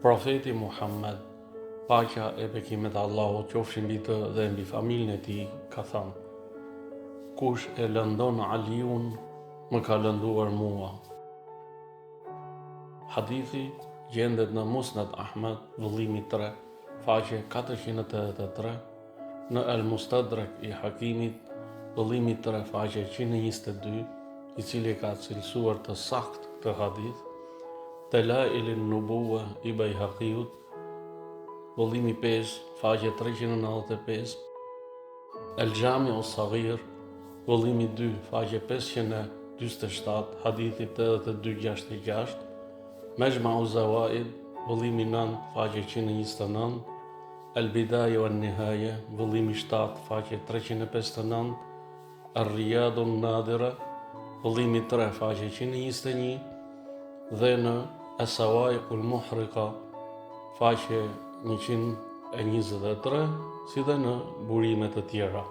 Profeti Muhammed, paqja e bekimet Allahut qofshin mbi të dhe mbi familjen e tij, ka thënë: Kush e lëndon Aliun, më ka lënduar mua. Hadithi gjendet në Musnad Ahmed, vëllimi 3, faqe 483, në El Mustadrak i Hakimit, vëllimi 3, faqe 122, i cili ka cilësuar të sakt të hadith, Delailin Nubuwa i Bejhaqiut, vëllimi 5, faqe 395, El Gjami o Saghir, vëllimi 2, faqe 547, hadithi 8266, Mejma u Zawaid, vëllimi 9, faqe 129, El Bidaje o Nihaje, vëllimi 7, faqe 359, El Riyadun Nadira, vëllimi 3, faqe 121, dhe në As-Sawaiqul Muhrika, faqe 123, si dhe në burimet të tjera.